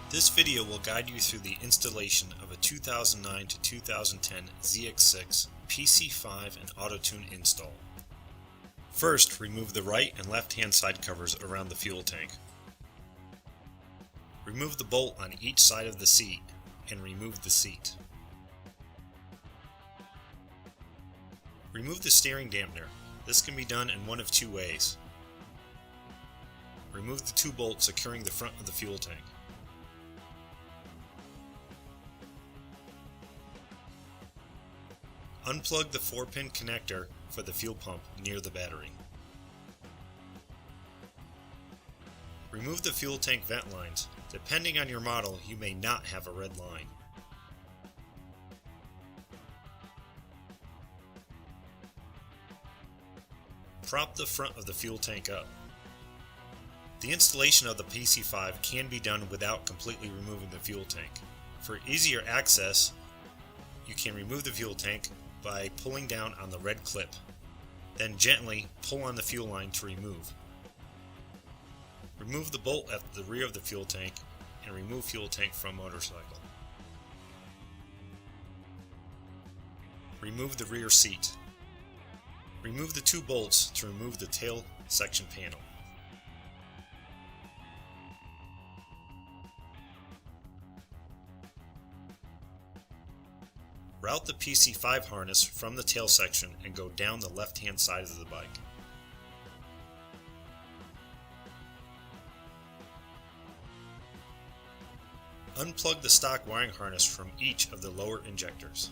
This video will guide you through the installation of a 2009 to 2010 ZX6 PC5 and Auto-Tune install. First, remove the right and left hand side covers around the fuel tank. Remove the bolt on each side of the seat and remove the seat. Remove the steering dampener. This can be done in one of two ways. Remove the two bolts securing the front of the fuel tank. Unplug the 4-pin connector for the fuel pump near the battery. Remove the fuel tank vent lines. Depending on your model, you may not have a red line. Prop the front of the fuel tank up. The installation of the PC5 can be done without completely removing the fuel tank. For easier access, you can remove the fuel tank by pulling down on the red clip. Then gently pull on the fuel line to remove. Remove the bolt at the rear of the fuel tank and remove fuel tank from motorcycle. Remove the rear seat. Remove the two bolts to remove the tail section panel. Route the PC5 harness from the tail section and go down the left-hand side of the bike. Unplug the stock wiring harness from each of the lower injectors.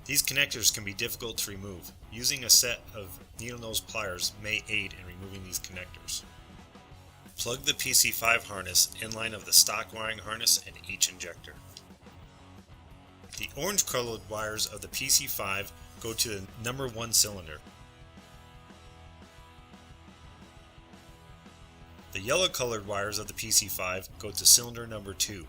These connectors can be difficult to remove. Using a set of needle nose pliers may aid in removing these connectors. Plug the PC5 harness in line of the stock wiring harness and each injector. The orange colored wires of the PC5 go to the number 1 cylinder. The yellow colored wires of the PC5 go to cylinder number 2.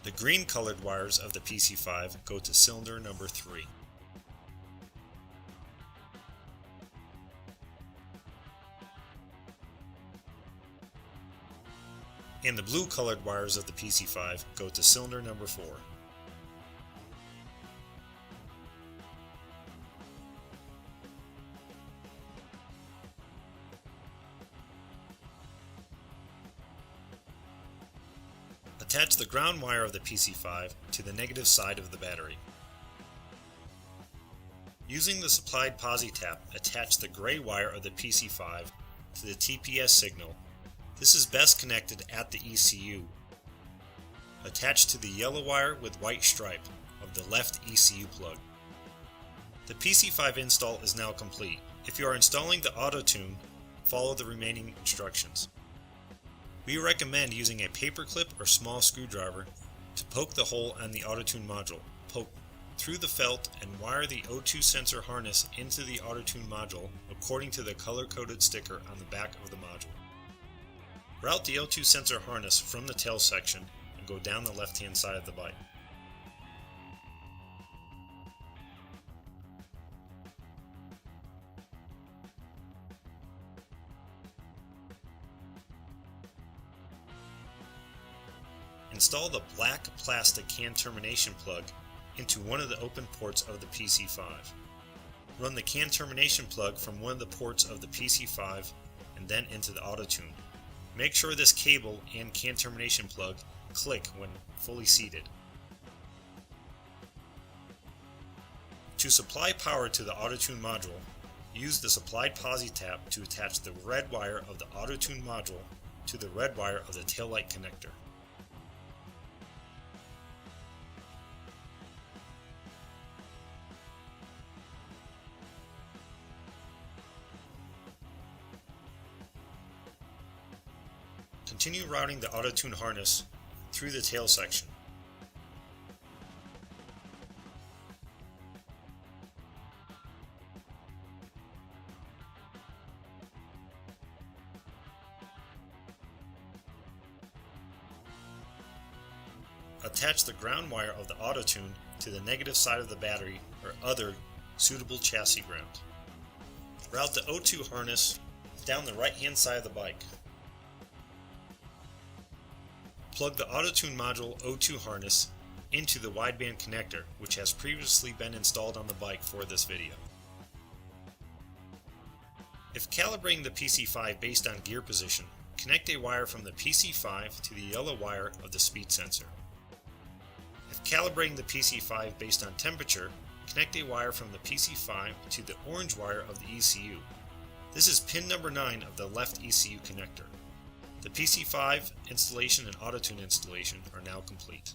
The green colored wires of the PC5 go to cylinder number 3. And the blue colored wires of the PC5 go to cylinder number 4. Attach the ground wire of the PC5 to the negative side of the battery. Using the supplied posi tap, attach the gray wire of the PC5 to the TPS signal. This is best connected at the ECU. Attached to the yellow wire with white stripe of the left ECU plug. The PC5 install is now complete. If you are installing the Auto-Tune, follow the remaining instructions. We recommend using a paperclip or small screwdriver to poke the hole on the Auto-Tune module. Poke through the felt and wire the O2 sensor harness into the Auto-Tune module according to the color-coded sticker on the back of the module. Route the O2 sensor harness from the tail section and go down the left-hand side of the bike. Install the black plastic can termination plug into one of the open ports of the PC5. Run the can termination plug from one of the ports of the PC5 and then into the Auto-Tune. Make sure this cable and can termination plug click when fully seated. To supply power to the Auto-Tune module, use the supplied posi tap to attach the red wire of the Auto-Tune module to the red wire of the taillight connector. Continue routing the Auto-Tune harness through the tail section. attach the ground wire of the auto-tune to the negative side of the battery or other suitable chassis ground. Route the O2 harness down the right-hand side of the bike. Plug the auto-tune module O2 harness into the wideband connector, which has previously been installed on the bike for this video. If calibrating the PC5 based on gear position, connect a wire from the PC5 to the yellow wire of the speed sensor. If calibrating the PC5 based on temperature, connect a wire from the PC5 to the orange wire of the ECU. This is pin number 9 of the left ECU connector. The PC5 installation and auto-tune installation are now complete.